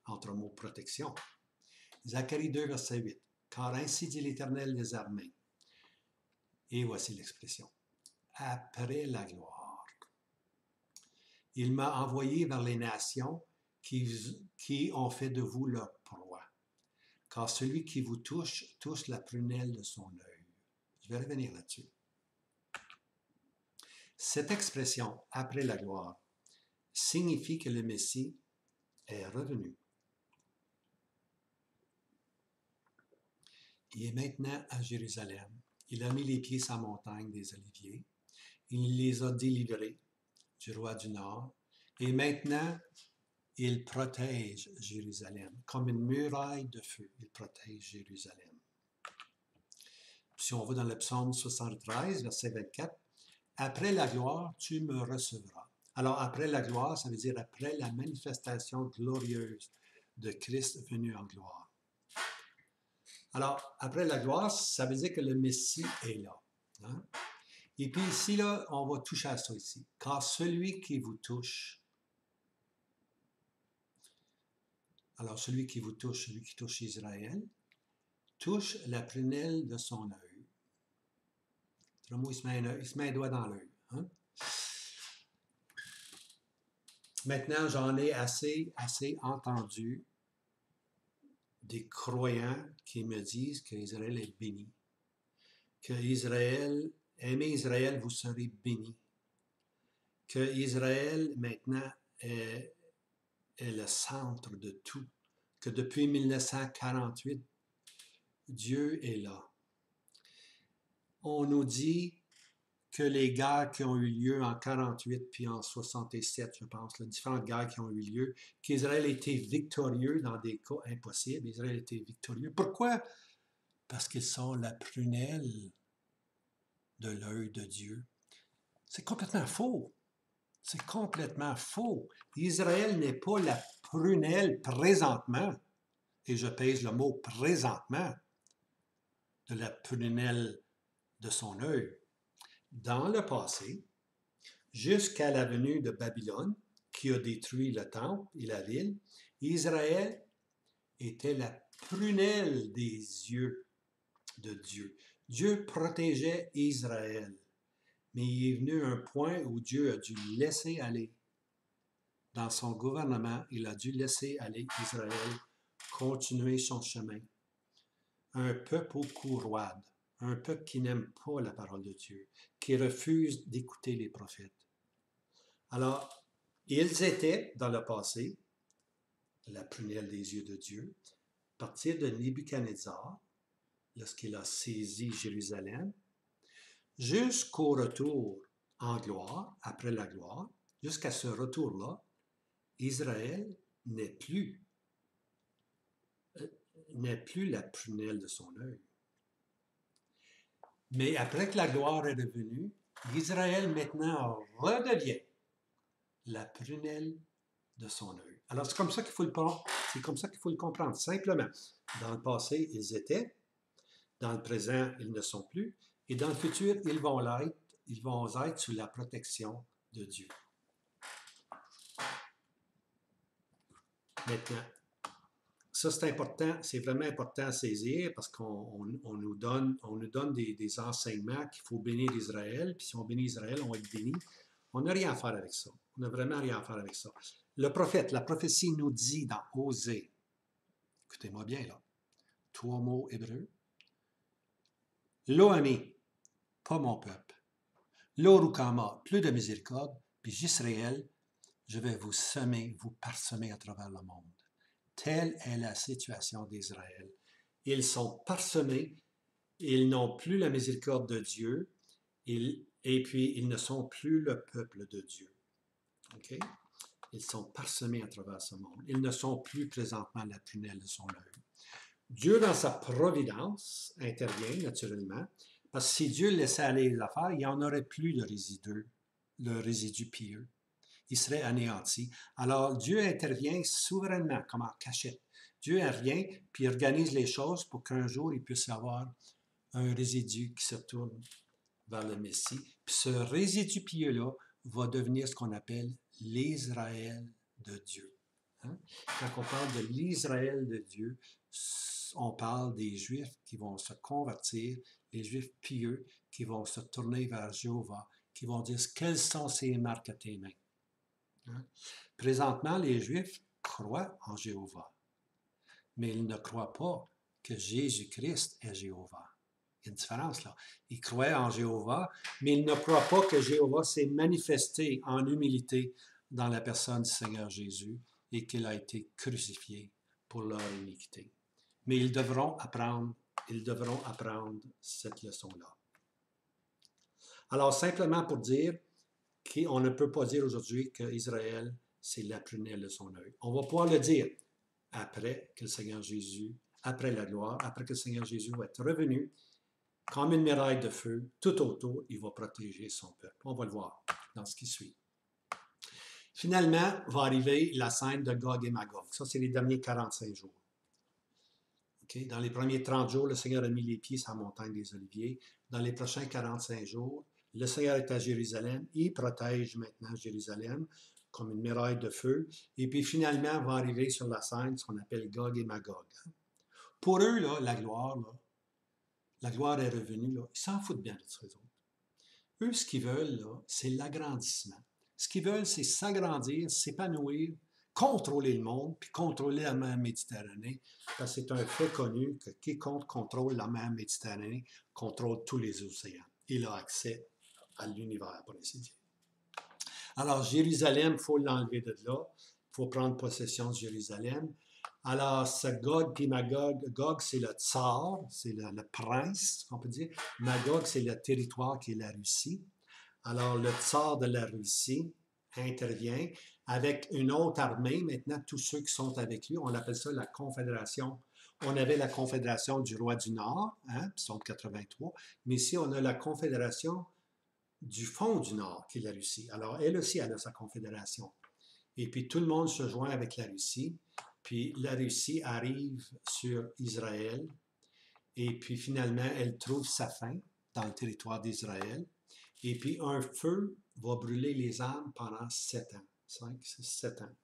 Entre mots protection. Zacharie 2, verset 8. Car ainsi dit l'Éternel des armées. Et voici l'expression. Après la gloire. Il m'a envoyé vers les nations qui ont fait de vous leur proie. Car celui qui vous touche la prunelle de son œil. Je vais revenir là-dessus. Cette expression, après la gloire, signifie que le Messie est revenu. Il est maintenant à Jérusalem. Il a mis les pieds sur la montagne des Oliviers. Il les a délivrés du roi du Nord. Et maintenant, il protège Jérusalem. Comme une muraille de feu, il protège Jérusalem. Si on va dans le psaume 73, verset 24, « Après la gloire, tu me recevras. » Alors, après la gloire, ça veut dire après la manifestation glorieuse de Christ venu en gloire. Alors, après la gloire, ça veut dire que le Messie est là. Hein? Et puis ici, là, on va toucher à ça ici. Car celui qui vous touche, alors celui qui vous touche, celui qui touche Israël, touche la prunelle de son œil. Il se met un doigt dans l'œil. Hein? Maintenant, j'en ai assez entendu des croyants qui me disent qu'Israël est béni. Que Israël, aimez Israël, vous serez bénis. Que Israël, maintenant, est le centre de tout. Que depuis 1948, Dieu est là. On nous dit que les guerres qui ont eu lieu en 48 puis en 67, je pense, les différentes guerres qui ont eu lieu, qu'Israël était victorieux dans des cas impossibles. Israël était victorieux. Pourquoi? Parce qu'ils sont la prunelle de l'œil de Dieu. C'est complètement faux. C'est complètement faux. Israël n'est pas la prunelle présentement, et je pèse le mot présentement, de la prunelle de son œil. Dans le passé, jusqu'à la venue de Babylone, qui a détruit le temple et la ville, Israël était la prunelle des yeux de Dieu. Dieu protégeait Israël, mais il est venu un point où Dieu a dû laisser aller. Dans son gouvernement, il a dû laisser aller Israël continuer son chemin. Un peuple au cou roide, un peuple qui n'aime pas la parole de Dieu, qui refuse d'écouter les prophètes. Alors, ils étaient, dans le passé, la prunelle des yeux de Dieu, à partir de Nebuchadnezzar, lorsqu'il a saisi Jérusalem, jusqu'au retour en gloire, après la gloire, jusqu'à ce retour-là, Israël n'est plus la prunelle de son œil. Mais après que la gloire est revenue, Israël maintenant redevient la prunelle de son œil. Alors c'est comme ça qu'il faut le prendre, c'est comme ça qu'il faut le comprendre, simplement. Dans le passé, ils étaient, dans le présent, ils ne sont plus, et dans le futur, ils vont être sous la protection de Dieu. Maintenant, ça c'est important, c'est vraiment important à saisir parce qu'on nous donne des enseignements qu'il faut bénir Israël, puis si on bénit Israël, on va être béni. On n'a rien à faire avec ça. On n'a vraiment rien à faire avec ça. Le prophète, la prophétie nous dit dans Osée, écoutez-moi bien là, 3 mots hébreux. Lo ami, pas mon peuple. Lo rukama, plus de miséricorde, puis j'Israël, je vais vous semer, vous parsemer à travers le monde. Telle est la situation d'Israël. Ils sont parsemés, ils n'ont plus la miséricorde de Dieu, et puis ils ne sont plus le peuple de Dieu. Okay? Ils sont parsemés à travers ce monde. Ils ne sont plus présentement la prunelle de son œil. Dieu, dans sa providence, intervient naturellement, parce que si Dieu laissait aller les affaires, il n'y en aurait plus de résidu pieux. Il serait anéanti. Alors, Dieu intervient souverainement, comme en cachette. Dieu intervient, puis il organise les choses pour qu'un jour, il puisse y avoir un résidu qui se tourne vers le Messie. Puis ce résidu pieux-là va devenir ce qu'on appelle l'Israël de Dieu. Hein? Quand on parle de l'Israël de Dieu, on parle des Juifs qui vont se convertir, les Juifs pieux qui vont se tourner vers Jéhovah, qui vont dire quelles sont ces marques à tes mains. Hein? Présentement, les Juifs croient en Jéhovah, mais ils ne croient pas que Jésus-Christ est Jéhovah. Il y a une différence là. Ils croient en Jéhovah, mais ils ne croient pas que Jéhovah s'est manifesté en humilité dans la personne du Seigneur Jésus et qu'il a été crucifié pour leur iniquité. Mais ils devront apprendre cette leçon-là. Alors, simplement pour dire qu'on ne peut pas dire aujourd'hui qu'Israël, c'est la prunelle de son œil. On va pouvoir le dire après que le Seigneur Jésus, après la gloire, après que le Seigneur Jésus va être revenu, comme une muraille de feu, tout autour, il va protéger son peuple. On va le voir dans ce qui suit. Finalement, va arriver la scène de Gog et Magog. Ça, c'est les derniers 45 jours. Okay? Dans les premiers 30 jours, le Seigneur a mis les pieds sur la montagne des Oliviers. Dans les prochains 45 jours, le Seigneur est à Jérusalem. Il protège maintenant Jérusalem comme une muraille de feu. Et puis finalement, va arriver sur la scène ce qu'on appelle Gog et Magog. Pour eux, là, la gloire est revenue. Là, ils s'en foutent bien de ces autres. Eux, ce qu'ils veulent, là, c'est l'agrandissement. Ce qu'ils veulent, c'est s'agrandir, s'épanouir, contrôler le monde, puis contrôler la mer Méditerranée, parce que c'est un fait connu que quiconque contrôle la mer Méditerranée contrôle tous les océans. Il a accès à l'univers, pour ainsi dire. Alors, Jérusalem, il faut l'enlever de là. Il faut prendre possession de Jérusalem. Alors, ce Gog puis Magog, Gog, c'est le tsar, c'est le prince, on peut dire. Magog, c'est le territoire qui est la Russie. Alors, le tsar de la Russie intervient avec une autre armée. Maintenant, tous ceux qui sont avec lui, on appelle ça la Confédération. On avait la Confédération du roi du Nord, hein, psaume 83, mais ici, on a la Confédération du fond du Nord, qui est la Russie. Alors, elle aussi, elle a sa confédération. Et puis, tout le monde se joint avec la Russie. Puis, la Russie arrive sur Israël. Et puis, finalement, elle trouve sa fin dans le territoire d'Israël. Et puis, un feu va brûler les âmes pendant 7 ans. 5, 6, 7 ans.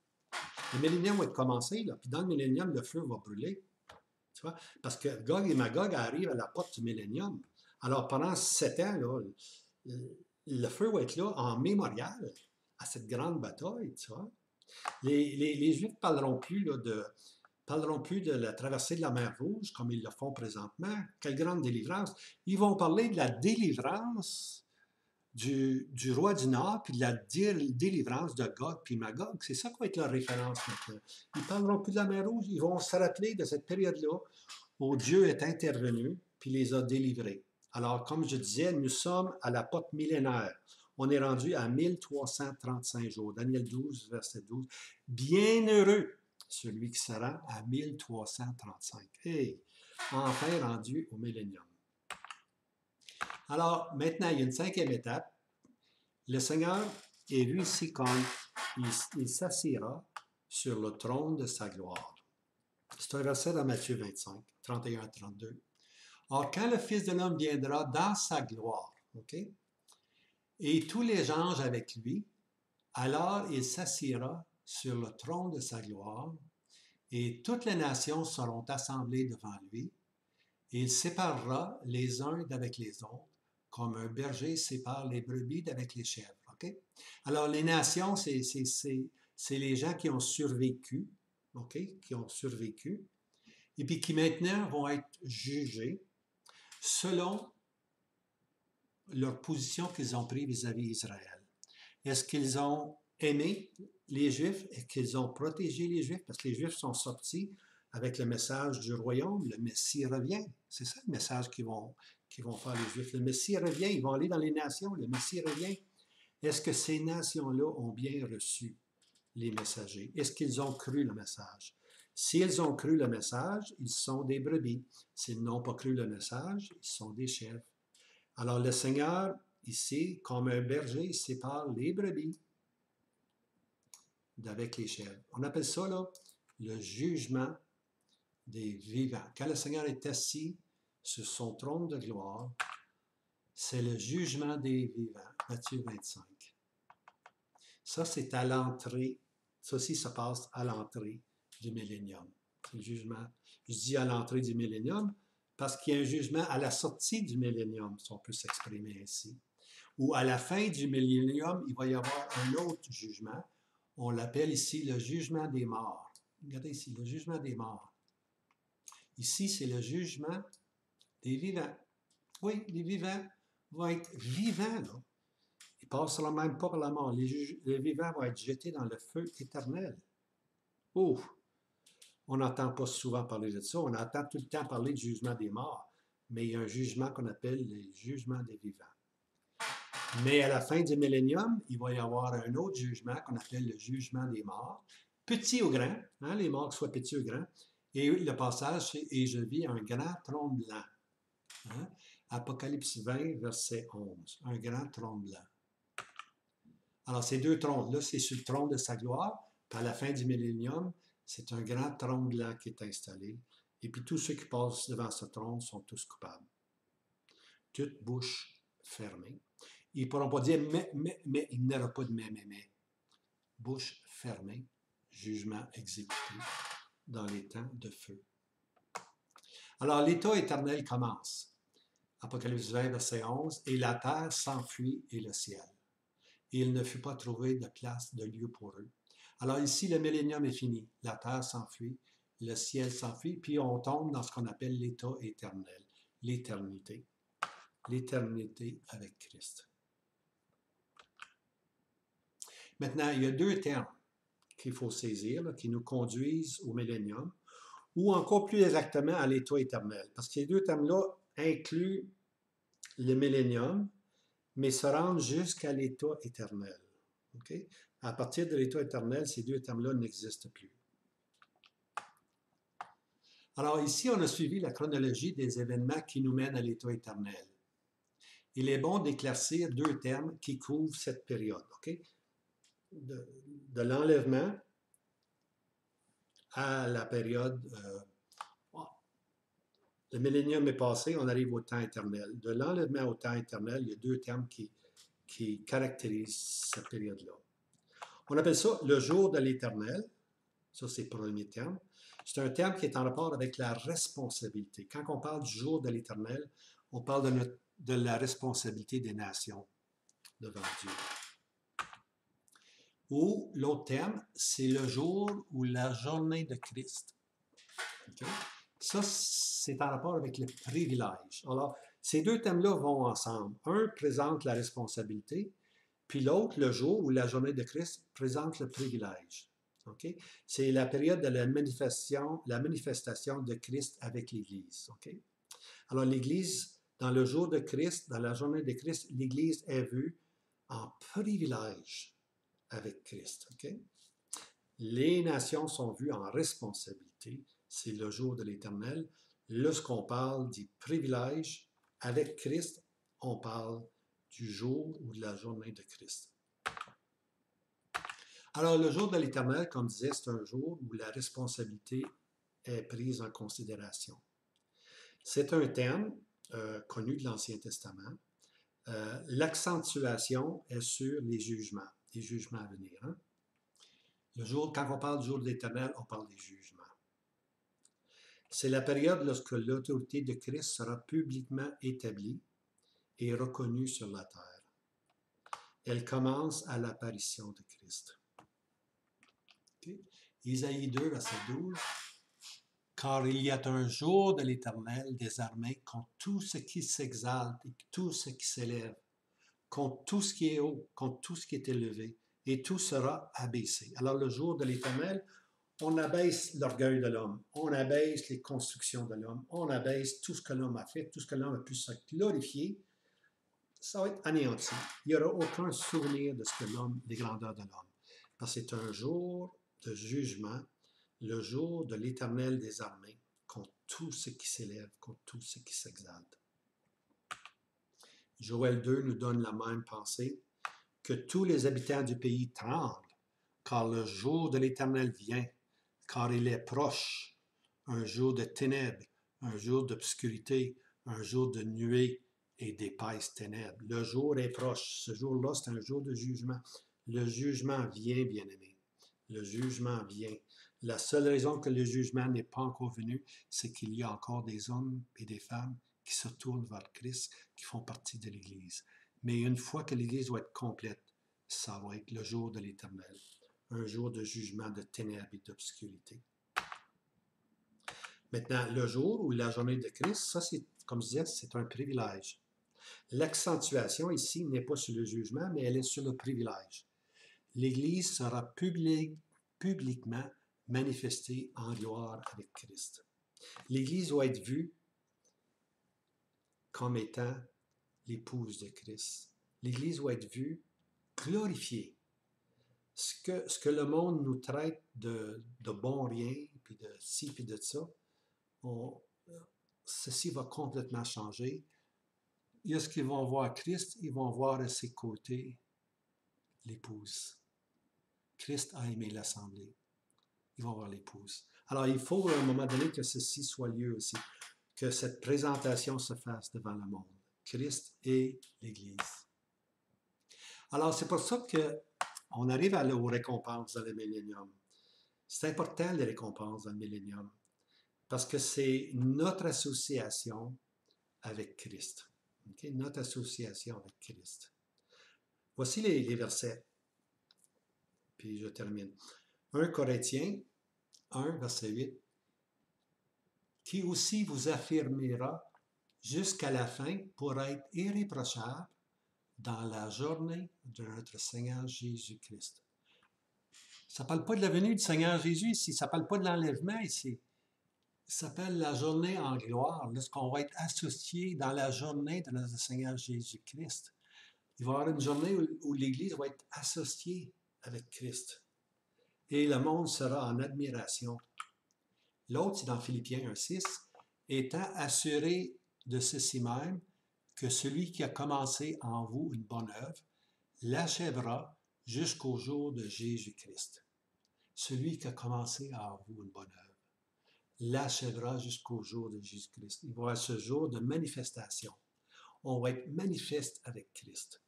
Le millénium va être commencé, là. Puis, dans le millénium, le feu va brûler. Tu vois? Parce que Gog et Magog arrivent à la porte du millénium. Alors, pendant 7 ans, là, le feu va être là en mémorial à cette grande bataille, tu vois. Les Juifs ne parleront plus de la traversée de la mer Rouge comme ils le font présentement. Quelle grande délivrance. Ils vont parler de la délivrance du roi du Nord puis de la délivrance de Gog puis Magog. C'est ça qui va être leur référence maintenant. Ils ne parleront plus de la mer Rouge. Ils vont se rappeler de cette période-là où Dieu est intervenu puis les a délivrés. Alors, comme je disais, nous sommes à la porte millénaire. On est rendu à 1335 jours. Daniel 12, verset 12. Bienheureux celui qui se rend à 1335. Hey, enfin rendu au millénium. Alors, maintenant, il y a une 5e étape. Le Seigneur est lui ici comme il s'assiera sur le trône de sa gloire. C'est un verset dans Matthieu 25, 31 à 32. Or, quand le Fils de l'homme viendra dans sa gloire, OK? Et tous les anges avec lui, alors il s'assiera sur le trône de sa gloire, et toutes les nations seront assemblées devant lui, et il séparera les uns d'avec les autres, comme un berger sépare les brebis d'avec les chèvres. Okay? Alors, les nations, c'est les gens qui ont survécu, okay? Qui ont survécu, et puis qui maintenant vont être jugés selon leur position qu'ils ont prise vis-à-vis d'Israël. Est-ce qu'ils ont aimé les Juifs? Est-ce qu'ils ont protégé les Juifs? Parce que les Juifs sont sortis avec le message du royaume, le Messie revient. C'est ça le message qu'ils vont faire les Juifs. Le Messie revient, ils vont aller dans les nations, le Messie revient. Est-ce que ces nations-là ont bien reçu les messagers? Est-ce qu'ils ont cru le message? S'ils ont cru le message, ils sont des brebis. S'ils n'ont pas cru le message, ils sont des chèvres. Alors le Seigneur, ici, comme un berger, sépare les brebis d'avec les chèvres. On appelle ça là, le jugement des vivants. Quand le Seigneur est assis sur son trône de gloire, c'est le jugement des vivants. Matthieu 25. Ça, c'est à l'entrée. Ça aussi, ça passe à l'entrée du millénium. C'est le jugement. Je dis à l'entrée du millénium parce qu'il y a un jugement à la sortie du millénium, si on peut s'exprimer ainsi. Ou à la fin du millénium, il va y avoir un autre jugement. On l'appelle ici le jugement des morts. Regardez ici, le jugement des morts. Ici, c'est le jugement des vivants. Oui, les vivants vont être vivants, là. Ils ne passeront même pas par la mort. Les vivants vont être jetés dans le feu éternel. Oh! On n'entend pas souvent parler de ça. On entend tout le temps parler du jugement des morts. Mais il y a un jugement qu'on appelle le jugement des vivants. Mais à la fin du millénium, il va y avoir un autre jugement qu'on appelle le jugement des morts. Petit ou grand, hein, les morts soient petits ou grands. Et le passage, c'est « Et je vis un grand trône blanc ». Hein? Apocalypse 20, verset 11. Un grand trône blanc. Alors, ces deux trônes-là, c'est sur le trône de sa gloire. Puis à la fin du millénium, c'est un grand trône blanc qui est installé. Et puis tous ceux qui passent devant ce trône sont tous coupables. Toute bouche fermée. Ils ne pourront pas dire mais, il n'y aura pas de mais. Bouche fermée, jugement exécuté dans les temps de feu. Alors, l'état éternel commence. Apocalypse 20, verset 11. Et la terre s'enfuit et le ciel. Et il ne fut pas trouvé de place, de lieu pour eux. Alors ici, le millénium est fini. La terre s'enfuit, le ciel s'enfuit, puis on tombe dans ce qu'on appelle l'état éternel, l'éternité. L'éternité avec Christ. Maintenant, il y a deux termes qu'il faut saisir, là, qui nous conduisent au millénium, ou encore plus exactement à l'état éternel. Parce que ces deux termes-là incluent le millénium, mais se rendent jusqu'à l'état éternel. Okay? À partir de l'état éternel, ces deux termes-là n'existent plus. Alors ici, on a suivi la chronologie des événements qui nous mènent à l'état éternel. Il est bon d'éclaircir deux termes qui couvrent cette période. Okay? De l'enlèvement à la période... le millénium est passé, on arrive au temps éternel. De l'enlèvement au temps éternel, il y a deux termes qui caractérisent cette période-là. On appelle ça le jour de l'éternel. Ça, c'est le premier terme. C'est un terme qui est en rapport avec la responsabilité. Quand on parle du jour de l'éternel, on parle de la responsabilité des nations devant Dieu. Ou l'autre terme, c'est le jour ou la journée de Christ. Okay? Ça, c'est en rapport avec le privilège. Alors, ces deux thèmes-là vont ensemble. Un présente la responsabilité, puis l'autre, le jour ou la journée de Christ, présente le privilège. Okay? C'est la période de la manifestation de Christ avec l'Église. Okay? Alors, l'Église, dans le jour de Christ, dans la journée de Christ, l'Église est vue en privilège avec Christ. Okay? Les nations sont vues en responsabilité. C'est le jour de l'Éternel. Lorsqu'on parle du privilège avec Christ, on parle du jour ou de la journée de Christ. Alors, le jour de l'Éternel, comme disait, c'est un jour où la responsabilité est prise en considération. C'est un terme connu de l'Ancien Testament. L'accentuation est sur les jugements à venir. Hein? Quand on parle du jour de l'Éternel, on parle des jugements. C'est la période lorsque l'autorité de Christ sera publiquement établie et reconnue sur la terre. Elle commence à l'apparition de Christ. Okay? Isaïe 2, verset 12. Car il y a un jour de l'Éternel des armées contre tout ce qui s'exalte et tout ce qui s'élève, contre tout ce qui est haut, contre tout ce qui est élevé, et tout sera abaissé. Alors le jour de l'Éternel, on abaisse l'orgueil de l'homme, on abaisse les constructions de l'homme, on abaisse tout ce que l'homme a fait, tout ce que l'homme a pu se glorifier, ça va être anéanti. Il n'y aura aucun souvenir de ce que l'homme, des grandeurs de l'homme. Parce que c'est un jour de jugement, le jour de l'Éternel des armées, contre tout ce qui s'élève, contre tout ce qui s'exalte. Joël 2 nous donne la même pensée, que tous les habitants du pays tremblent, car le jour de l'Éternel vient, car il est proche, un jour de ténèbres, un jour d'obscurité, un jour de nuée et d'épaisses ténèbres. Le jour est proche. Ce jour-là, c'est un jour de jugement. Le jugement vient, bien-aimé. Le jugement vient. La seule raison que le jugement n'est pas encore venu, c'est qu'il y a encore des hommes et des femmes qui se tournent vers Christ, qui font partie de l'Église. Mais une fois que l'Église va être complète, ça va être le jour de l'Éternel, un jour de jugement de ténèbres et d'obscurité. Maintenant, le jour ou la journée de Christ, ça, c'est, comme je disais, c'est un privilège. L'accentuation ici n'est pas sur le jugement, mais elle est sur le privilège. L'Église sera publiquement manifestée en gloire avec Christ. L'Église doit être vue comme étant l'épouse de Christ. L'Église doit être vue glorifiée. Ce que le monde nous traite de bon rien, puis de ci, puis de ça, ceci va complètement changer. Il y a ce qu'ils vont voir Christ, ils vont voir à ses côtés l'épouse. Christ a aimé l'Assemblée. Ils vont voir l'épouse. Alors, il faut à un moment donné que ceci soit lieu aussi, que cette présentation se fasse devant le monde. Christ et l'Église. Alors, c'est pour ça qu'on arrive aux récompenses dans le millénium. C'est important, les récompenses dans le millénium, parce que c'est notre association avec Christ. Okay? Notre association avec Christ. Voici les versets. Puis je termine. 1 Corinthiens 1, verset 8. Qui aussi vous affirmera jusqu'à la fin pour être irréprochable dans la journée de notre Seigneur Jésus-Christ. Ça ne parle pas de la venue du Seigneur Jésus ici, ça ne parle pas de l'enlèvement ici. Ça s'appelle la journée en gloire, lorsqu'on va être associé dans la journée de notre Seigneur Jésus-Christ. Il va y avoir une journée où l'Église va être associée avec Christ. Et le monde sera en admiration. L'autre, c'est dans Philippiens 1,6, étant assuré de ceci même, que celui qui a commencé en vous une bonne œuvre l'achèvera jusqu'au jour de Jésus-Christ. Celui qui a commencé en vous une bonne œuvre l'achèvera jusqu'au jour de Jésus-Christ. Il va y avoir ce jour de manifestation. On va être manifeste avec Christ.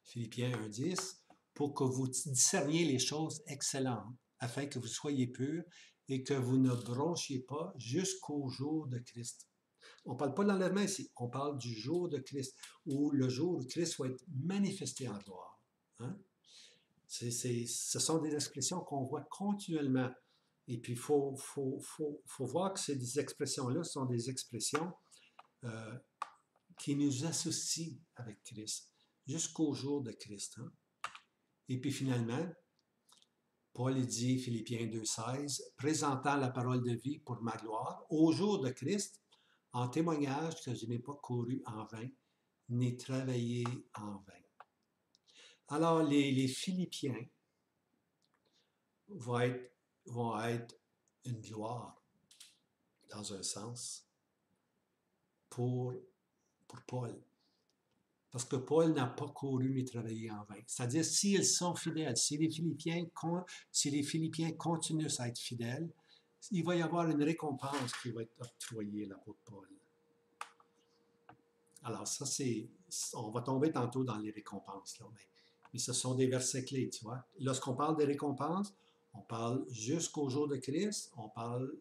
Philippiens 1,10, pour que vous discerniez les choses excellentes, afin que vous soyez purs et que vous ne bronchiez pas jusqu'au jour de Christ. On ne parle pas de l'enlèvement ici, on parle du jour de Christ, ou le jour où Christ va être manifesté en gloire. Hein? Ce sont des expressions qu'on voit continuellement. Et puis, il faut voir que ces expressions-là sont des expressions qui nous associent avec Christ, jusqu'au jour de Christ. Hein? Et puis finalement, Paul dit, Philippiens 2,16, présentant la parole de vie pour ma gloire, au jour de Christ, en témoignage que je n'ai pas couru en vain, ni travaillé en vain. Alors, les Philippiens vont être une gloire, dans un sens, pour Paul. Parce que Paul n'a pas couru ni travaillé en vain. C'est-à-dire, s'ils sont fidèles, si les Philippiens continuent à être fidèles, il va y avoir une récompense qui va être octroyée à l'apôtre Paul. Alors ça, on va tomber tantôt dans les récompenses, là, mais ce sont des versets clés, tu vois. Lorsqu'on parle des récompenses, on parle jusqu'au jour de Christ, on parle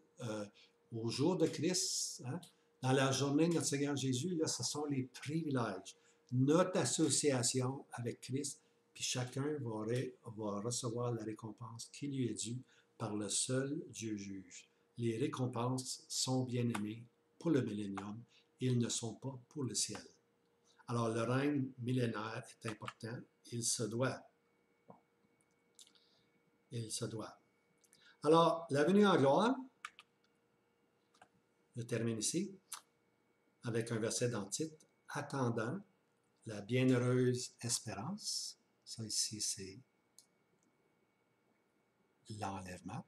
au jour de Christ, hein? Dans la journée de notre Seigneur Jésus, là, ce sont les privilèges, notre association avec Christ, puis chacun va recevoir la récompense qui lui est due par le seul Dieu juge. Les récompenses sont bien aimées pour le millénium, ils ne sont pas pour le ciel. Alors, le règne millénaire est important, il se doit. Il se doit. Alors, la venue en gloire, je termine ici, avec un verset dans le titre, attendant la bienheureuse espérance. Ça ici, c'est l'enlèvement.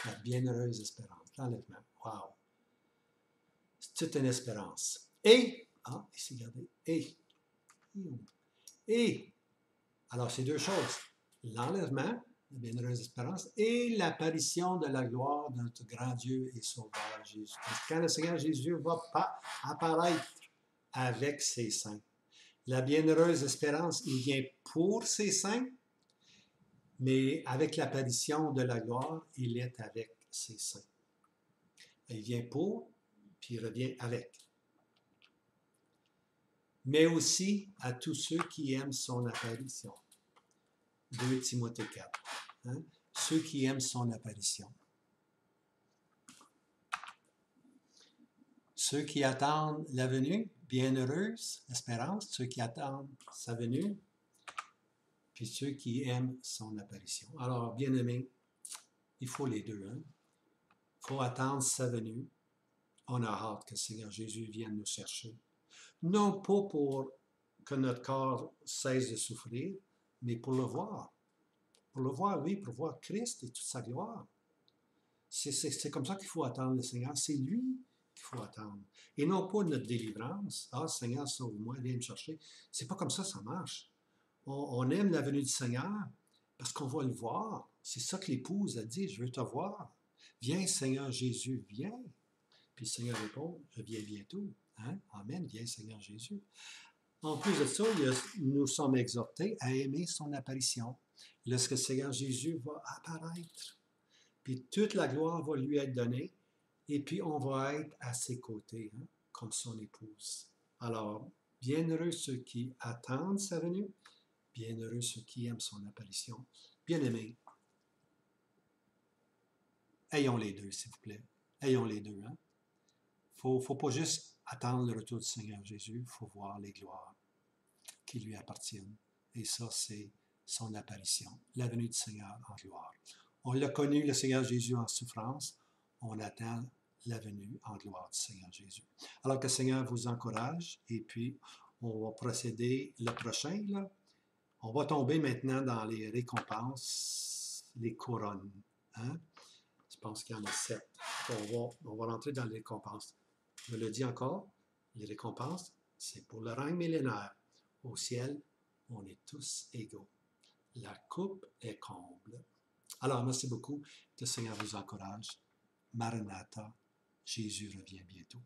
La bienheureuse espérance, l'enlèvement. Wow! C'est toute une espérance. Et, ici, regardez, et, alors c'est deux choses. L'enlèvement, la bienheureuse espérance, et l'apparition de la gloire de notre grand Dieu et Sauveur Jésus-Christ. Quand le Seigneur Jésus va apparaître avec ses saints. La bienheureuse espérance, il vient pour ses saints, Mais avec l'apparition de la gloire, il est avec ses saints. Il vient pour, puis il revient avec. Mais aussi à tous ceux qui aiment son apparition. 2 Timothée 4. Hein? Ceux qui aiment son apparition. Ceux qui attendent la venue, bienheureuse espérance, ceux qui attendent sa venue, puis ceux qui aiment son apparition. Alors, bien-aimés, il faut les deux. Hein? Il faut attendre sa venue. On a hâte que le Seigneur Jésus vienne nous chercher. Non pas pour que notre corps cesse de souffrir, mais pour le voir. Pour le voir, oui, pour voir Christ et toute sa gloire. C'est comme ça qu'il faut attendre le Seigneur. C'est lui qu'il faut attendre. Et non pas notre délivrance. Ah, Seigneur, sauve-moi, viens me chercher. C'est pas comme ça marche. On aime la venue du Seigneur parce qu'on va le voir. C'est ça que l'épouse a dit, je veux te voir. Viens, Seigneur Jésus, viens. Puis le Seigneur répond, je viens bientôt. Hein? Amen, viens, Seigneur Jésus. En plus de ça, nous sommes exhortés à aimer son apparition. Lorsque le Seigneur Jésus va apparaître, puis toute la gloire va lui être donnée, et puis on va être à ses côtés, hein, comme son épouse. Alors, bienheureux ceux qui attendent sa venue, bienheureux ceux qui aiment son apparition. Bien-aimés, ayons les deux, s'il vous plaît. Ayons les deux. Hein? Faut pas juste attendre le retour du Seigneur Jésus, il faut voir les gloires qui lui appartiennent. Et ça, c'est son apparition, la venue du Seigneur en gloire. On l'a connu, le Seigneur Jésus, en souffrance. On attend la venue en gloire du Seigneur Jésus. Alors que le Seigneur vous encourage, et puis on va procéder le prochain, là. On va tomber maintenant dans les récompenses, les couronnes. Hein? Je pense qu'il y en a 7. On va rentrer dans les récompenses. Je le dis encore, les récompenses, c'est pour le règne millénaire. Au ciel, on est tous égaux. La coupe est comble. Alors, merci beaucoup. Que le Seigneur vous encourage. Maranatha, Jésus revient bientôt.